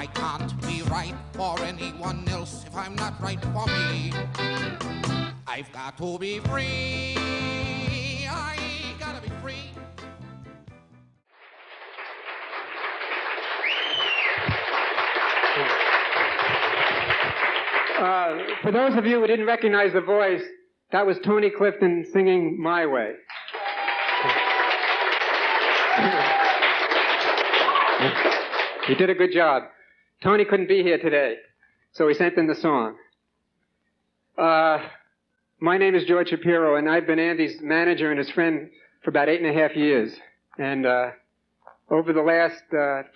I can't be right for anyone else if I'm not right for me. I've got to be free. I gotta be free. For those of you who didn't recognize the voice, that was Tony Clifton singing My Way. He did a good job. Tony couldn't be here today, so he sent in the song. My name is George Shapiro, and I've been Andy's manager and his friend for about 8.5 years. And over the last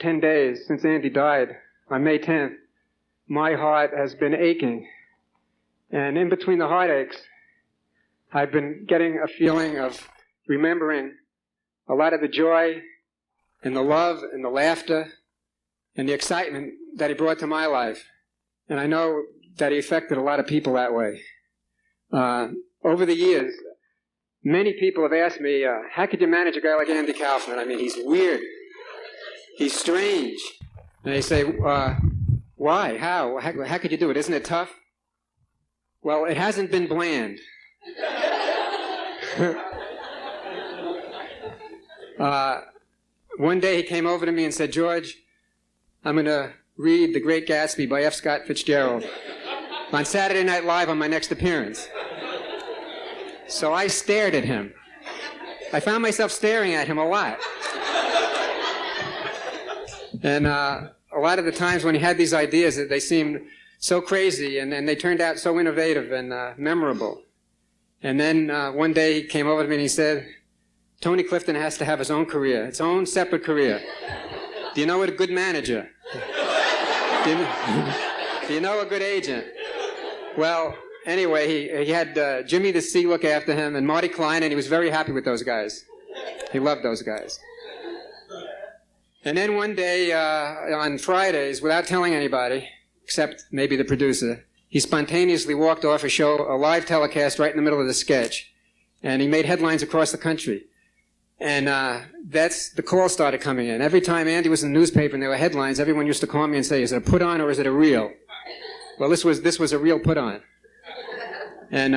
10 days, since Andy died on May 10th, my heart has been aching. And in between the heartaches, I've been getting a feeling of remembering a lot of the joy and the love and the laughter and the excitement that he brought to my life. And I know that he affected a lot of people that way. Over the years, many people have asked me, how could you manage a guy like Andy Kaufman? I mean, he's weird. He's strange. And they say, why? How could you do it? Isn't it tough? Well, it hasn't been bland. One day he came over to me and said, George, I'm going to read The Great Gatsby by F. Scott Fitzgerald on Saturday Night Live on my next appearance. So I stared at him. I found myself staring at him a lot. And a lot of the times when he had these ideas, they seemed so crazy, and they turned out so innovative and memorable. And then one day he came over to me and he said, Tony Clifton has to have his own career, its own separate career. Do you know a good manager? Do you know a good agent? Well, anyway, he had Jimmy the Sea look after him and Marty Klein, and he was very happy with those guys. He loved those guys. And then one day, on Fridays, without telling anybody, except maybe the producer, he spontaneously walked off a live telecast right in the middle of the sketch. And he made headlines across the country. And the call started coming in. Every time Andy was in the newspaper and there were headlines, everyone used to call me and say, is it a put-on or is it a reel? Well, this was a real put-on. And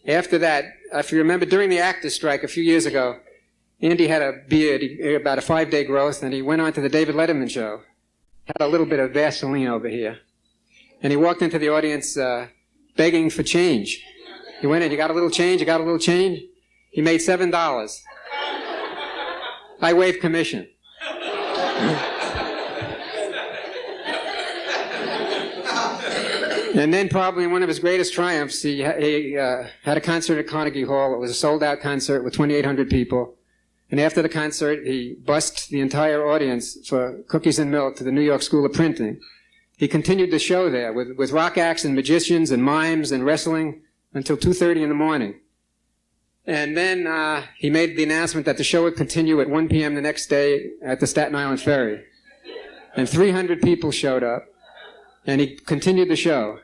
after that, if you remember, during the actors' strike a few years ago, Andy had a beard, about a 5-day growth, and he went on to the David Letterman show. Had a little bit of Vaseline over here. And he walked into the audience begging for change. He went in, you got a little change, you got a little change? He made $7. I waived commission. And then probably in one of his greatest triumphs, he had a concert at Carnegie Hall. It was a sold-out concert with 2,800 people. And after the concert, he bussed the entire audience for cookies and milk to the New York School of Printing. He continued the show there with rock acts and magicians and mimes and wrestling until 2:30 in the morning. And then he made the announcement that the show would continue at 1 p.m. the next day at the Staten Island Ferry. And 300 people showed up, and he continued the show.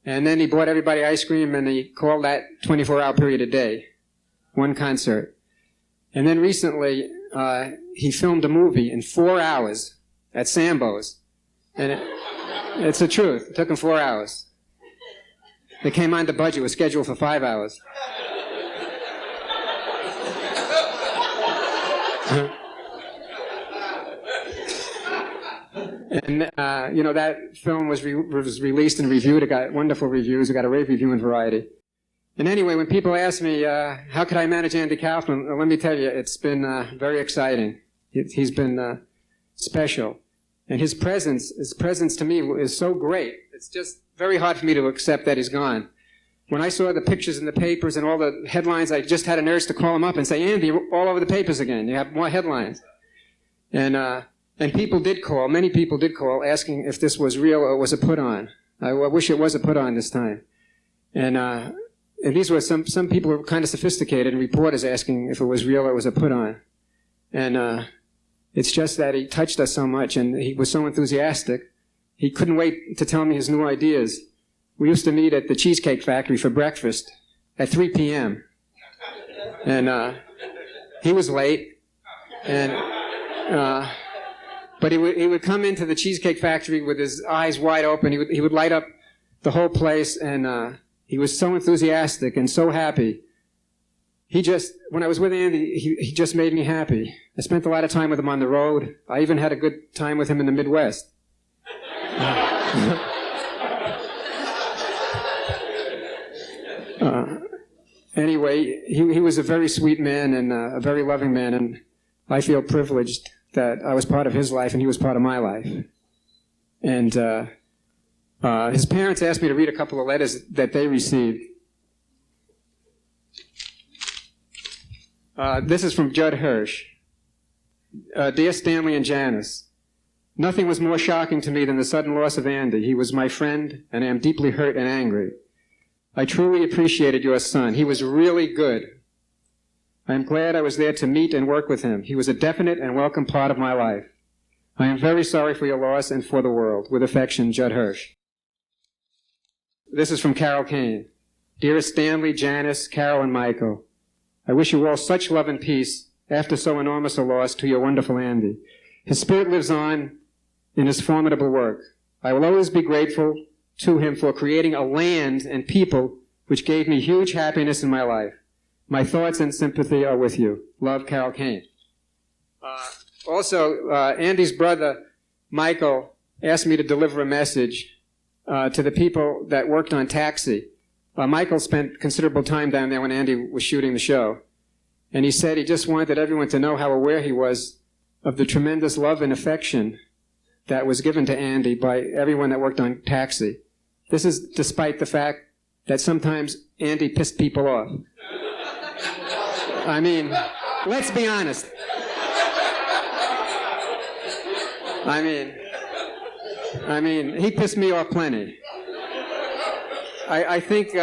And then he bought everybody ice cream, and he called that 24-hour period a day, one concert. And then recently, he filmed a movie in 4 hours at Sambo's. And it's the truth. It took him 4 hours. They came on the budget. It was scheduled for 5 hours. And, that film was released and reviewed. It got wonderful reviews. It got a rave review in Variety. And anyway, when people ask me, how could I manage Andy Kaufman, let me tell you, it's been very exciting. He's been special. And his presence to me is so great. It's just very hard for me to accept that he's gone. When I saw the pictures in the papers and all the headlines, I just had an urge to call him up and say, Andy, you're all over the papers again. You have more headlines. And people did call, many people did call, asking if this was real or was a put-on. I wish it was a put-on this time. And these were some people were kind of sophisticated, and reporters asking if it was real or it was a put-on. And it's just that he touched us so much, and he was so enthusiastic. He couldn't wait to tell me his new ideas. We used to meet at the Cheesecake Factory for breakfast at 3 p.m. And he was late, but But he would come into the Cheesecake Factory with his eyes wide open. He would light up the whole place, and he was so enthusiastic and so happy. When I was with Andy, he just made me happy. I spent a lot of time with him on the road. I even had a good time with him in the Midwest. Anyway, he was a very sweet man and a very loving man, and I feel privileged that I was part of his life and he was part of my life. And his parents asked me to read a couple of letters that they received. This is from Judd Hirsch. Dear Stanley and Janice, nothing was more shocking to me than the sudden loss of Andy. He was my friend, and I am deeply hurt and angry. I truly appreciated your son. He was really good. I am glad I was there to meet and work with him. He was a definite and welcome part of my life. I am very sorry for your loss and for the world. With affection, Judd Hirsch. This is from Carol Kane. Dearest Stanley, Janice, Carol, and Michael, I wish you all such love and peace after so enormous a loss to your wonderful Andy. His spirit lives on in his formidable work. I will always be grateful to him for creating a land and people which gave me huge happiness in my life. My thoughts and sympathy are with you. Love, Carol Kane. Also, Andy's brother, Michael, asked me to deliver a message to the people that worked on Taxi. Michael spent considerable time down there when Andy was shooting the show. And he said he just wanted everyone to know how aware he was of the tremendous love and affection that was given to Andy by everyone that worked on Taxi. This is despite the fact that sometimes Andy pissed people off. I mean, let's be honest. I mean, he pissed me off plenty. I think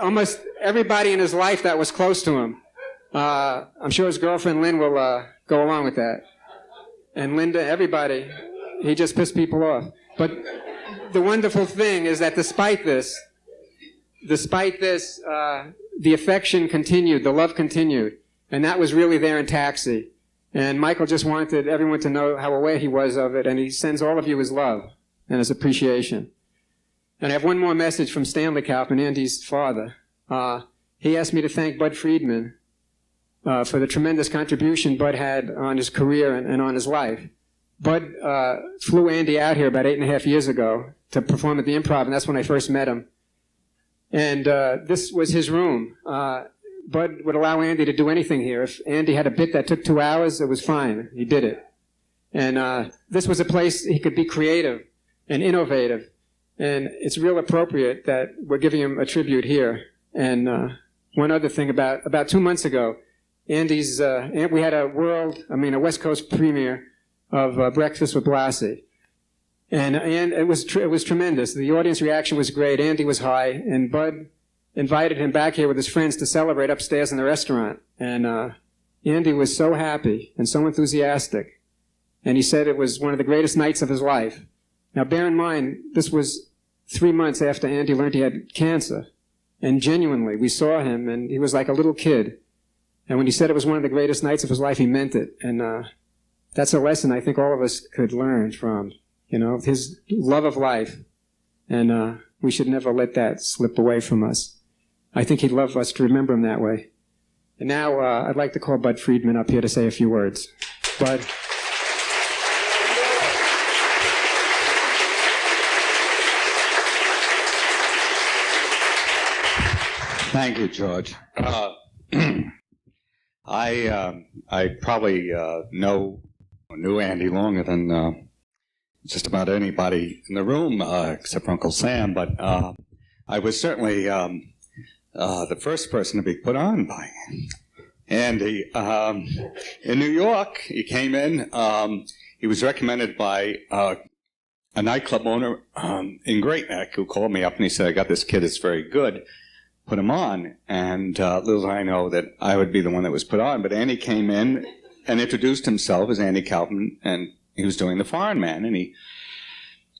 almost everybody in his life that was close to him, I'm sure his girlfriend Lynn will go along with that. And Linda, everybody, he just pissed people off. But the wonderful thing is that despite this, the affection continued, the love continued. And that was really there in Taxi. And Michael just wanted everyone to know how aware he was of it, and he sends all of you his love and his appreciation. And I have one more message from Stanley Kaufman, Andy's father. He asked me to thank Bud Friedman for the tremendous contribution Bud had on his career and on his life. Bud flew Andy out here about 8.5 years ago to perform at the Improv, and that's when I first met him. And this was his room. Bud would allow Andy to do anything here. If Andy had a bit that took 2 hours, it was fine. He did it. And this was a place he could be creative and innovative. And it's real appropriate that we're giving him a tribute here. And one other thing, about 2 months ago, Andy's, we had a West Coast premiere of Breakfast with Blassie. And it was tremendous. The audience reaction was great. Andy was high. And Bud invited him back here with his friends to celebrate upstairs in the restaurant. And Andy was so happy and so enthusiastic. And he said it was one of the greatest nights of his life. Now, bear in mind, this was 3 months after Andy learned he had cancer. And genuinely, we saw him, and he was like a little kid. And when he said it was one of the greatest nights of his life, he meant it. And that's a lesson I think all of us could learn from, his love of life. And we should never let that slip away from us. I think he'd love us to remember him that way. And now I'd like to call Bud Friedman up here to say a few words. Bud. Thank you, George. I probably knew Andy longer than just about anybody in the room, except for Uncle Sam, but I was certainly the first person to be put on by Andy. In New York, he came in. He was recommended by a nightclub owner in Great Neck who called me up and he said, I got this kid that's very good. Put him on, and little did I know that I would be the one that was put on. But Andy came in and introduced himself as Andy Kaufman, and he was doing The Foreign Man, and he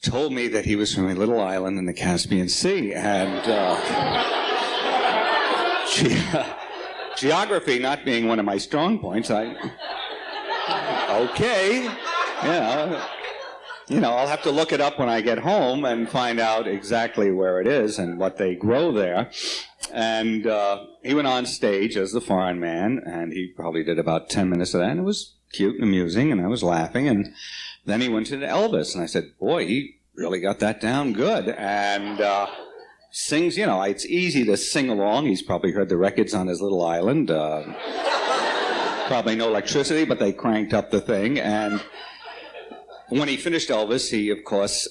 told me that he was from a little island in the Caspian Sea, and geography not being one of my strong points, okay, I'll have to look it up when I get home and find out exactly where it is and what they grow there. And he went on stage as the foreign man, and he probably did about 10 minutes of that, and it was cute and amusing, and I was laughing. And then he went to Elvis, and I said, boy, he really got that down good. And sings, it's easy to sing along. He's probably heard the records on his little island. Probably no electricity, but they cranked up the thing. And when he finished Elvis, he, of course,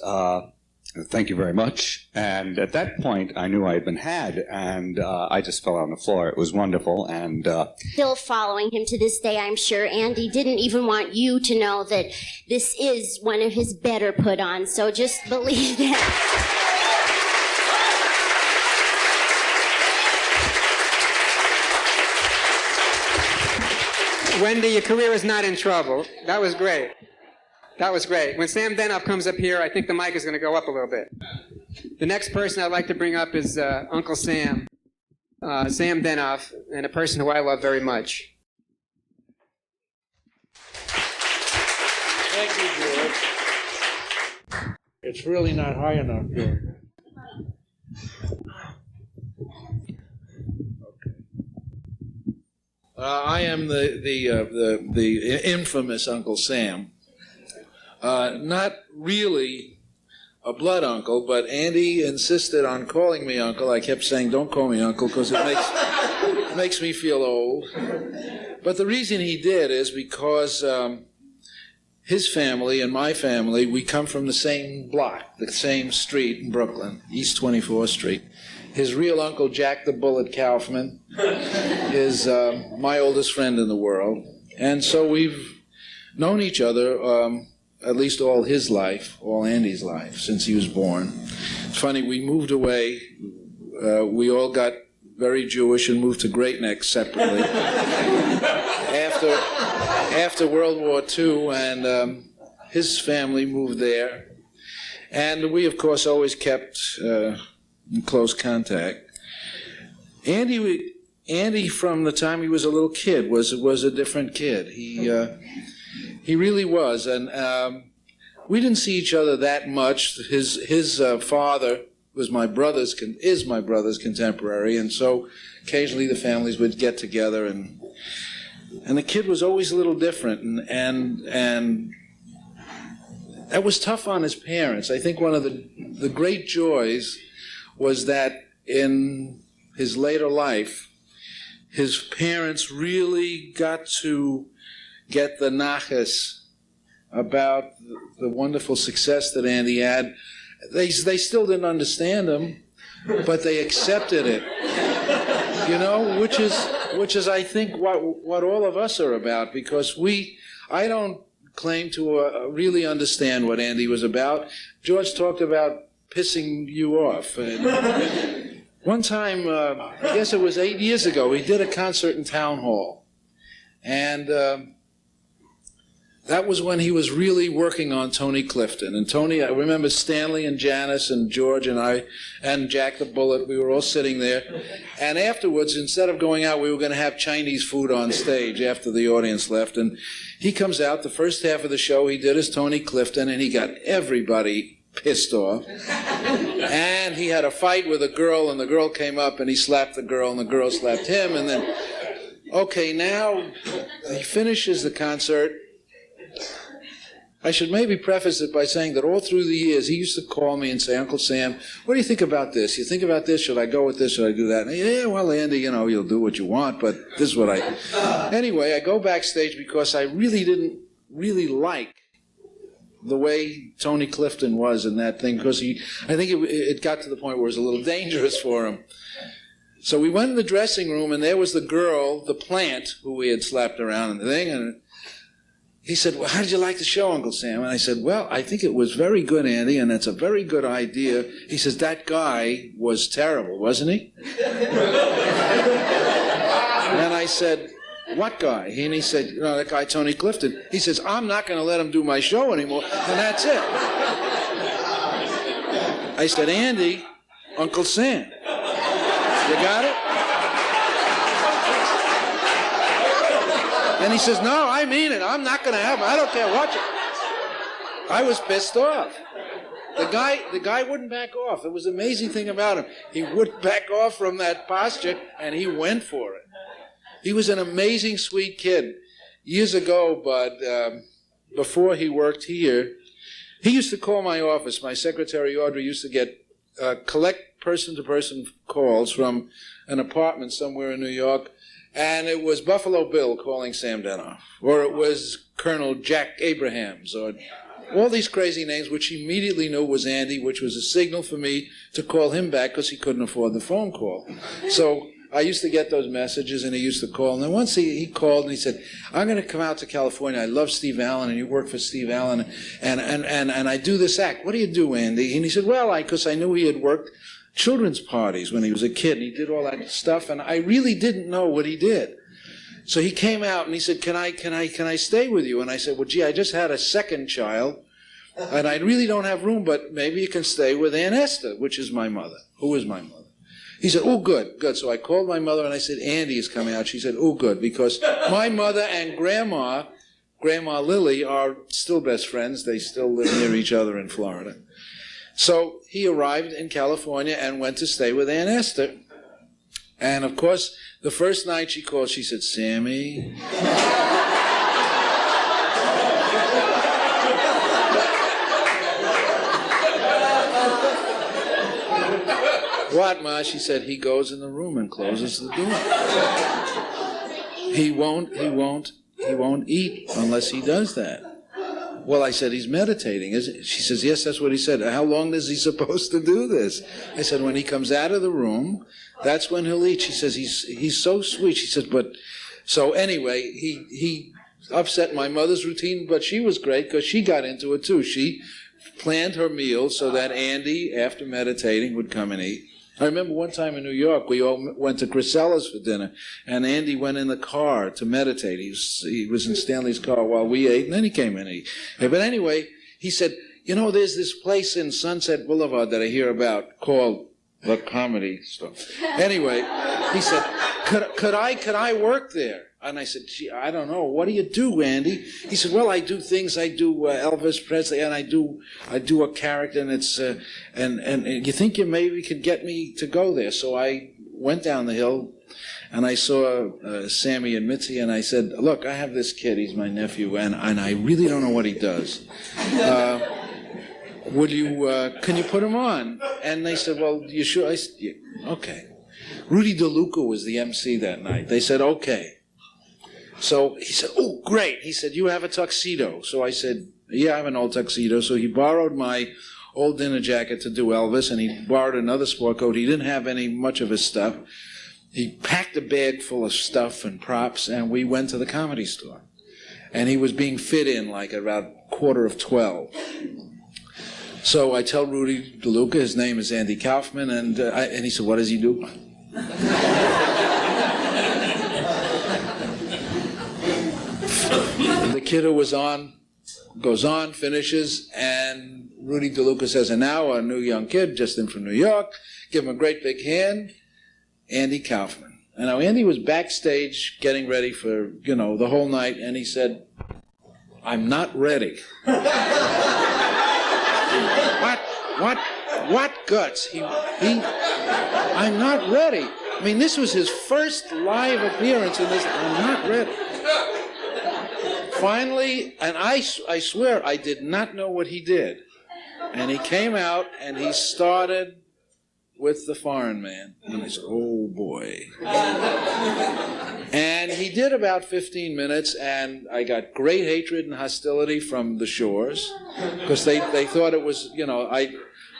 thank you very much. And at that point, I knew I had been had, and I just fell on the floor. It was wonderful. And still following him to this day, I'm sure. Andy didn't even want you to know that this is one of his better put-ons, so just believe that. Wendy, your career is not in trouble. That was great. That was great. When Sam Denoff comes up here, I think the mic is going to go up a little bit. The next person I'd like to bring up is Uncle Sam, Sam Denoff, and a person who I love very much. Thank you, George. It's really not high enough, George. I am the infamous Uncle Sam. Not really a blood uncle, but Andy insisted on calling me uncle. I kept saying, don't call me uncle, because it makes me feel old. But the reason he did is because his family and my family, we come from the same block, the same street in Brooklyn, East 24th Street. His real uncle, Jack the Bullet Kaufman, is my oldest friend in the world. And so we've known each other at least all his life, all Andy's life, since he was born. It's funny, we moved away. We all got very Jewish and moved to Great Neck separately after World War II, and his family moved there. And we, of course, always kept in close contact. Andy, from the time he was a little kid, was a different kid. He really was, and we didn't see each other that much. His father is my brother's contemporary, and so occasionally the families would get together, and the kid was always a little different, and that was tough on his parents. I think one of the great joys was that in his later life, his parents really got to get the nachas about the wonderful success that Andy had. They still didn't understand him, but they accepted it. Which is I think what all of us are about, because I don't claim to really understand what Andy was about. George talked about pissing you off. And one time, I guess it was 8 years ago, he did a concert in Town Hall. And that was when he was really working on Tony Clifton. And Tony, I remember Stanley and Janice and George and I and Jack the Bullet, we were all sitting there. And afterwards, instead of going out, we were going to have Chinese food on stage after the audience left. And he comes out, the first half of the show he did as Tony Clifton, and he got everybody pissed off. And he had a fight with a girl, and the girl came up and he slapped the girl, and the girl slapped him. And then, okay, now he finishes the concert. I should maybe preface it by saying that all through the years, he used to call me and say, Uncle Sam, what do you think about this? You think about this? Should I go with this? Should I do that? And, yeah, well, Andy, you'll do what you want, but this is what Anyway, I go backstage because I really didn't really like the way Tony Clifton was in that thing, because I think it got to the point where it was a little dangerous for him. So we went in the dressing room, and there was the girl, the plant, who we had slapped around and the thing, and he said, well, how did you like the show, Uncle Sam? And I said, well, I think it was very good, Andy, and it's a very good idea. He says, that guy was terrible, wasn't he? And I said, what guy? And he said, that guy, Tony Clifton. He says, I'm not going to let him do my show anymore, and that's it. I said, Andy, Uncle Sam. You got it? And he says, no, I mean it. I'm not going to have him. I don't care what you... I was pissed off. The guy wouldn't back off. It was the amazing thing about him. He wouldn't back off from that posture, and he went for it. He was an amazing, sweet kid. Years ago, but before he worked here, he used to call my office. My secretary, Audrey, used to get collect person-to-person calls from an apartment somewhere in New York, and it was Buffalo Bill calling Sam Denoff, or it was Colonel Jack Abrahams, or all these crazy names, which he immediately knew was Andy, which was a signal for me to call him back because he couldn't afford the phone call. So I used to get those messages, and he used to call. And then once he called, and he said, I'm going to come out to California. I love Steve Allen, and you work for Steve Allen, and I do this act. What do you do, Andy? And he said, well, because I knew he had worked children's parties when he was a kid, and he did all that stuff, and I really didn't know what he did. So he came out, and he said, can I stay with you? And I said, well, gee, I just had a second child, and I really don't have room, but maybe you can stay with Aunt Esther, which is my mother, who is my mother. He said, oh, good. So I called my mother, and I said, Andy is coming out. She said, oh, good, because my mother and Grandma Lily, are still best friends. They still live near each other in Florida. So he arrived in California and went to stay with Aunt Esther. And, of course, the first night she called, she said, Sammy. What, Ma? She said, he goes in the room and closes the door. He won't eat unless he does that. Well, I said, he's meditating, isn't he? She says, yes, that's what he said. How long is he supposed to do this? I said, when he comes out of the room, that's when he'll eat. She says, he's so sweet. She said, but, so anyway, he upset my mother's routine, but she was great because she got into it too. She planned her meal so that Andy, after meditating, would come and eat. I remember one time in New York, we all went to Grisella's for dinner, and Andy went in the car to meditate. He was in Stanley's car while we ate, and then he came in and ate. But anyway, he said, you know, there's this place in Sunset Boulevard that I hear about called the Comedy Store. Anyway, he said, could I work there? And I said, gee, I don't know. What do you do, Andy? He said, well, I do things. I do Elvis Presley, and I do a character, and it's and you think you maybe could get me to go there? So I went down the hill, and I saw Sammy and Mitzi, and I said, look, I have this kid. He's my nephew, and I really don't know what he does. Can you put him on? And they said, well, you sure? I said, yeah, okay. Rudy DeLuca was the MC that night. They said, okay. So he said, oh, great. He said, you have a tuxedo. So I said, yeah, I have an old tuxedo. So he borrowed my old dinner jacket to do Elvis, and he borrowed another sport coat. He didn't have much of his stuff. He packed a bag full of stuff and props, and we went to the Comedy Store. And he was being fit in like about 11:45. So I tell Rudy DeLuca, his name is Andy Kaufman, and he said, what does he do? The kid who was on goes on, finishes, and Rudy DeLuca says, and now a new young kid just in from New York, give him a great big hand, Andy Kaufman. And now Andy was backstage getting ready for, the whole night, and he said, I'm not ready. What guts? I'm not ready. I mean, this was his first live appearance in this. I'm not ready. Finally, and I swear I did not know what he did. And he came out and he started with the Foreign Man. And I said, oh boy. And he did about 15 minutes, and I got great hatred and hostility from the Shores because they thought it was,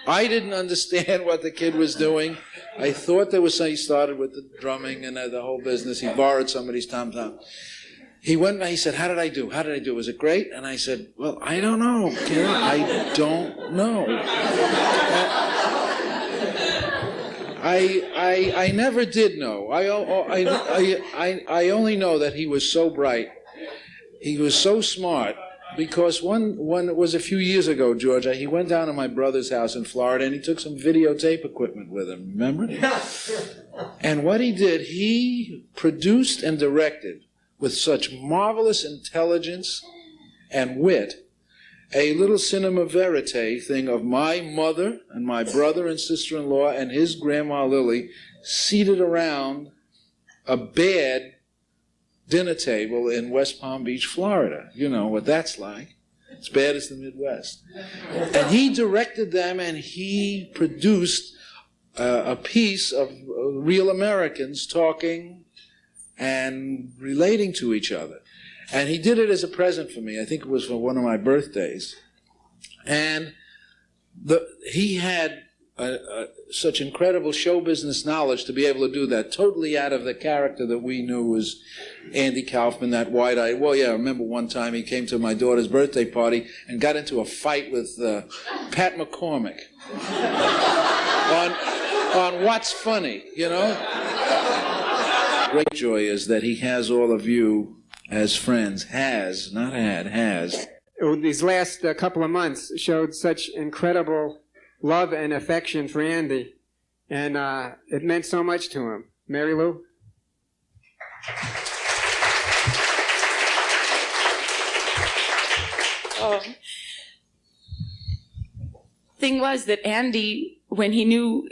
I didn't understand what the kid was doing. I thought there was he started with the drumming and the whole business. He borrowed somebody's tom-tom. He went and he said, how did I do? Was it great? And I said, well, I don't know, kid. I don't know. I never did know. I only know that he was so bright. He was so smart. Because one it was a few years ago, George, he went down to my brother's house in Florida, and he took some videotape equipment with him, remember? And what he did, he produced and directed with such marvelous intelligence and wit a little cinema verite thing of my mother and my brother and sister-in-law and his grandma Lily seated around a bad dinner table in West Palm Beach, Florida. You know what that's like. As bad as the Midwest. And he directed them, and he produced a piece of real Americans talking and relating to each other. And he did it as a present for me. I think it was for one of my birthdays. And he had such incredible show business knowledge to be able to do that, totally out of the character that we knew was Andy Kaufman, that wide-eyed. Well, yeah, I remember one time he came to my daughter's birthday party and got into a fight with Pat McCormick on What's Funny, you know? Great joy is that he has all of you as friends. Has, not had, has. These last couple of months showed such incredible love and affection for Andy, and it meant so much to him. Mary Lou? Thing was that Andy, when he knew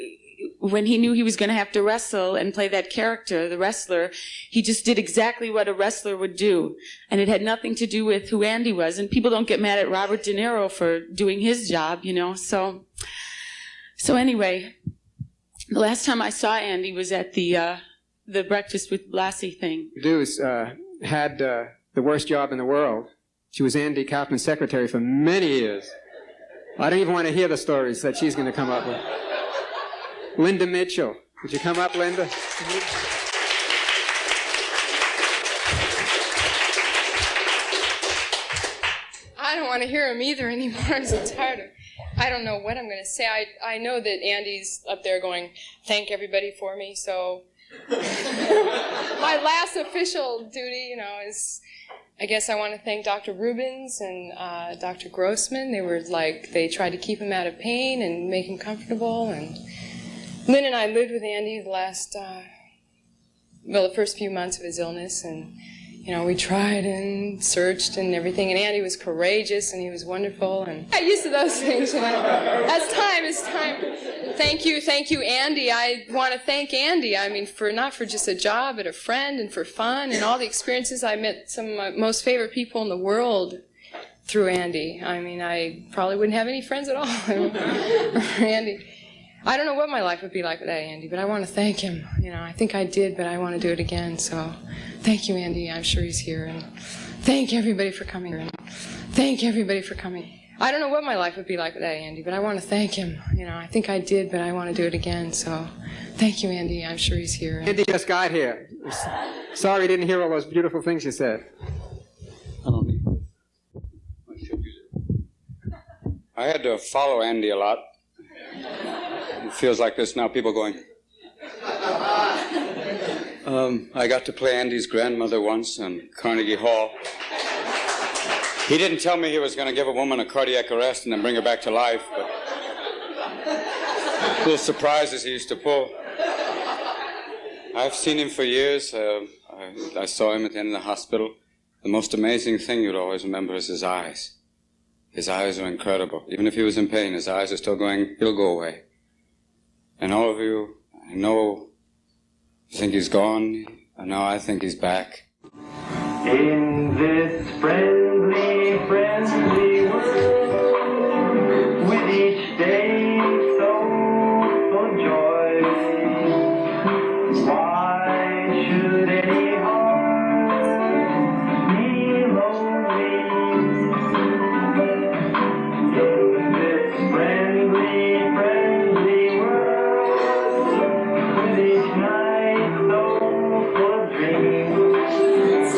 he was going to have to wrestle and play that character, the wrestler, he just did exactly what a wrestler would do. And it had nothing to do with who Andy was. And people don't get mad at Robert De Niro for doing his job, you know. So anyway, the last time I saw Andy was at the Breakfast with Blassie thing. Deuce had the worst job in the world. She was Andy Kaufman's secretary for many years. I don't even want to hear the stories that she's going to come up with. Linda Mitchell. Would you come up, Linda? I don't want to hear him either anymore. I'm so tired of. I don't know what I'm going to say. I know that Andy's up there going, thank everybody for me. So my last official duty, you know, is I guess I want to thank Dr. Rubens and Dr. Grossman. They tried to keep him out of pain and make him comfortable. And Lynn and I lived with Andy the first few months of his illness, and you know, we tried and searched and everything, and Andy was courageous and he was wonderful, and I used to those things, you know. As time is time. Thank you, Andy. I want to thank Andy. I mean, not for just a job, but a friend and for fun and all the experiences. I met some of my most favorite people in the world through Andy. I mean, I probably wouldn't have any friends at all. Andy. I don't know what my life would be like without Andy, but I want to thank him. You know, I think I did, but I want to do it again. So thank you, Andy. I'm sure he's here. And thank everybody for coming. I don't know what my life would be like without Andy, but I want to thank him. You know, I think I did, but I want to do it again. So thank you, Andy. I'm sure he's here. Andy just got here. Sorry I didn't hear all those beautiful things you said. I had to follow Andy a lot. It feels like there's now people going. I got to play Andy's grandmother once in Carnegie Hall. He didn't tell me he was going to give a woman a cardiac arrest and then bring her back to life, but little surprises he used to pull. I've seen him for years. I saw him at the end of the hospital. The most amazing thing you'd always remember is his eyes. His eyes are incredible. Even if he was in pain, his eyes are still going, he'll go away. And all of you, I know, think he's gone, and now I think he's back. In this friendly world, with each day so full of joy, why should any heart be lonely? In this friendly world, with each night so full of dreams,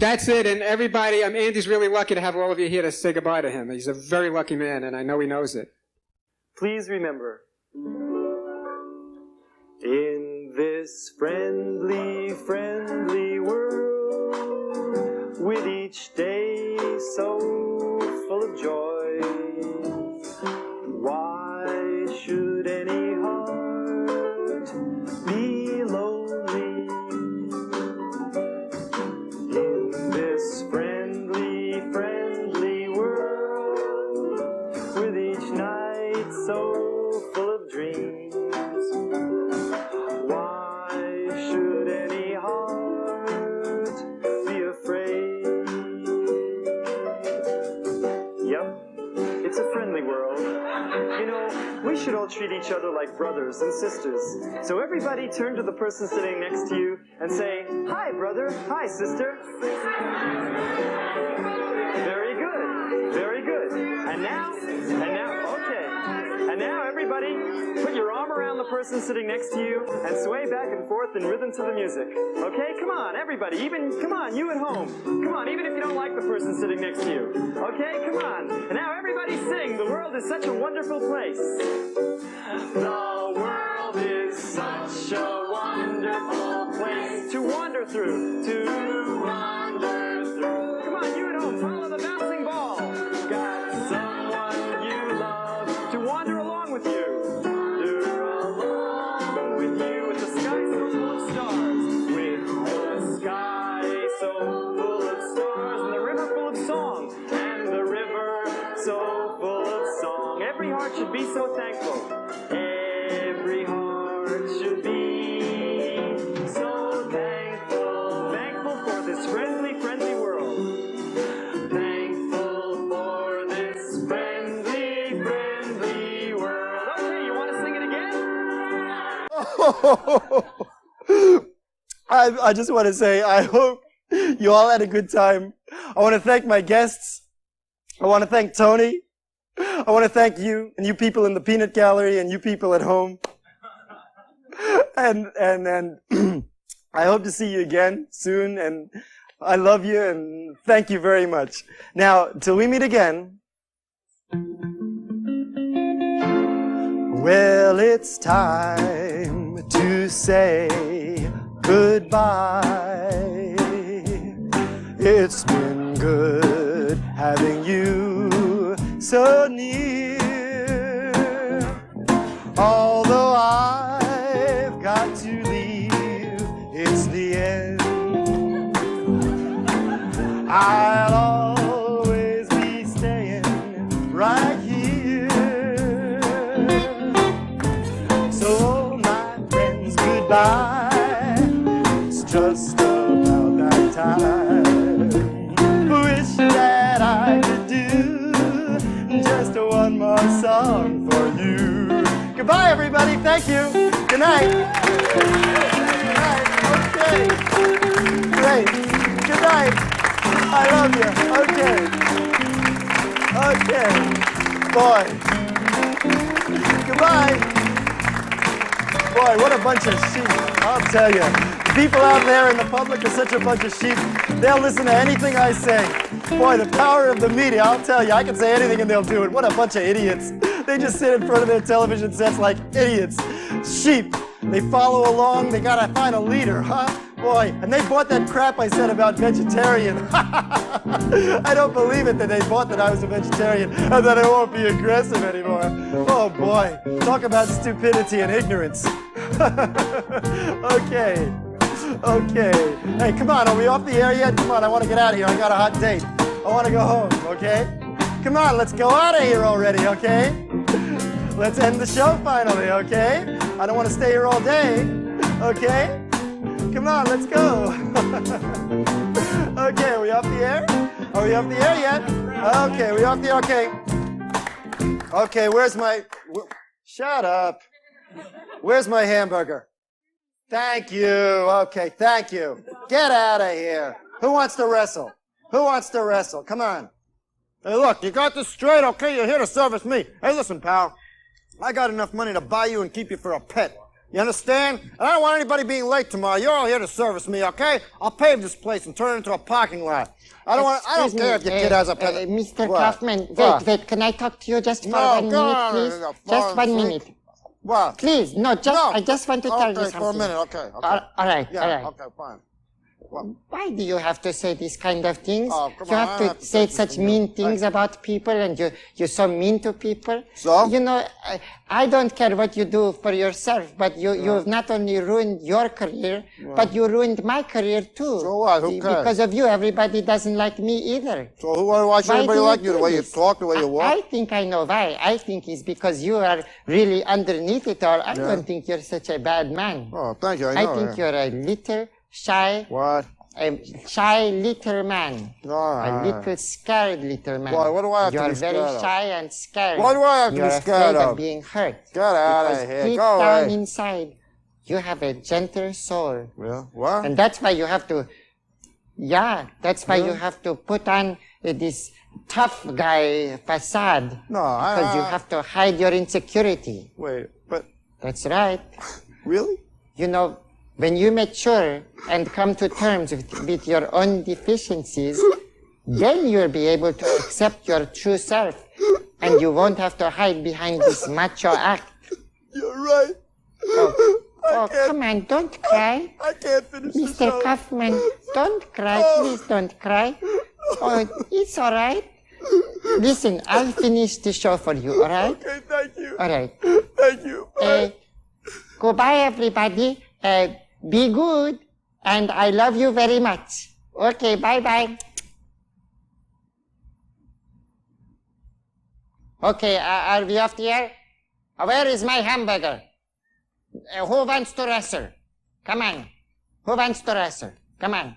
That's it, and everybody, Andy's really lucky to have all of you here to say goodbye to him. He's a very lucky man, and I know he knows it. Please remember, in this friendly, friendly world, with each day so full of joy, why should any heart be lonely? In this friendly, friendly world, with each night so full of dreams, why should any heart be afraid? Yep, it's a friendly world. You know, we should all treat each other like brothers and sisters. So everybody turn to the person sitting next to you and say, "Hi, brother. Hi, sister." Very good. Very good. And now, okay. And now, everybody, put your arm around the person sitting next to you and sway back and forth in rhythm to the music. Okay? Come on, everybody. Come on, you at home. Come on, even if you don't like the person sitting next to you. Okay? Come on. And now, everybody sing. The world is such a wonderful place. The world is such a wonderful place to wander through. To wander through. Come on, you at home. Follow the bouncing ball. Got someone you love to wander along with you. Along with you with the sky so full of stars. With the sky so full of stars and the river full of song. And the river so full of song. Every heart should be so thankful. Every heart should be so thankful. Thankful for this friendly, friendly world. Thankful for this friendly, friendly world. Okay, you want to sing it again? I just want to say, I hope you all had a good time. I want to thank my guests. I want to thank Tony. I want to thank you and you people in the peanut gallery and you people at home. And I hope to see you again soon, and I love you and thank you very much. Now, till we meet again, well, it's time to say goodbye. It's been good having you so near. Although I've got to leave, it's the end. I'll always be staying right here. So my friends, goodbye. It's just about that time. Wish that I could do just one more song for you. Goodbye, everybody. Thank you. Good night. Good night. Okay. Great. Good night. I love you. Okay. Okay. Boy. Goodbye. Boy, what a bunch of sheep. I'll tell you. People out there in the public are such a bunch of sheep. They'll listen to anything I say. Boy, the power of the media, I'll tell you. I can say anything and they'll do it. What a bunch of idiots. They just sit in front of their television sets like idiots. Sheep. They follow along. They gotta find a leader, huh? Boy, and they bought that crap I said about vegetarian. I don't believe it that they bought that I was a vegetarian and that I won't be aggressive anymore. Oh boy, talk about stupidity and ignorance. Okay. Okay. Hey, come on, are we off the air yet? Come on, I want to get out of here. I got a hot date. I want to go home, okay? Come on, let's go out of here already, okay? Let's end the show finally, okay? I don't want to stay here all day, okay? Come on, let's go. Okay, are we off the air? Are we off the air yet? Okay, we off the air, okay. Okay, where's my... Shut up. Where's my hamburger? Thank you. Okay, thank you. Get out of here. Who wants to wrestle? Who wants to wrestle? Come on. Hey, look, you got this straight, okay? You're here to service me. Hey, listen, pal. I got enough money to buy you and keep you for a pet. You understand? And I don't want anybody being late tomorrow. You're all here to service me, okay? I'll pave this place and turn it into a parking lot. I don't care if your kid has a pet. Mr. What? Kaufman, What? wait, can I talk to you just for No, 1 go minute, on, please? no, Just 1 minute. What? Please, no, I just want to tell you Okay, something. for a minute, okay. All right, Yeah, all right. okay, fine. What? Why do you have to say these kind of things? Oh, come You on, I have don't have to to say say such this to you. mean things about people, and you're so mean to people. So? You know, I don't care what you do for yourself, but you've not only ruined your career, but you ruined my career too. So what? Who cares? Because of you, everybody doesn't like me either. So why should anybody like you? The way you talk, the way you walk? I think I know why. I think it's because you are really underneath it all. I don't think you're such a bad man. Oh, thank you. I know. think you're a little shy. What? A shy little man. A little scared little man. Why? What do I have to You're be scared very of? shy and scared. What do I have to You're be scared afraid of? of being hurt. Get out Because of here. deep Go down away. inside, you have a gentle soul. Yeah. What? And that's why you have to, that's why you have to put on this tough guy facade. No, Because you have to hide your insecurity. Wait, but... That's right. Really? You know, when you mature and come to terms with your own deficiencies, then you'll be able to accept your true self, and you won't have to hide behind this macho act. You're right. Oh, come on, don't cry. I can't finish the Mr. show. Kaufman, don't cry. Please don't cry. Oh, it's all right. Listen, I'll finish the show for you, all right? Okay, thank you. All right. Thank you. Goodbye, everybody. Be good, and I love you very much. Okay, bye-bye. Okay, are we off the air? Where is my hamburger? Who wants to wrestle? Come on. Who wants to wrestle? Come on.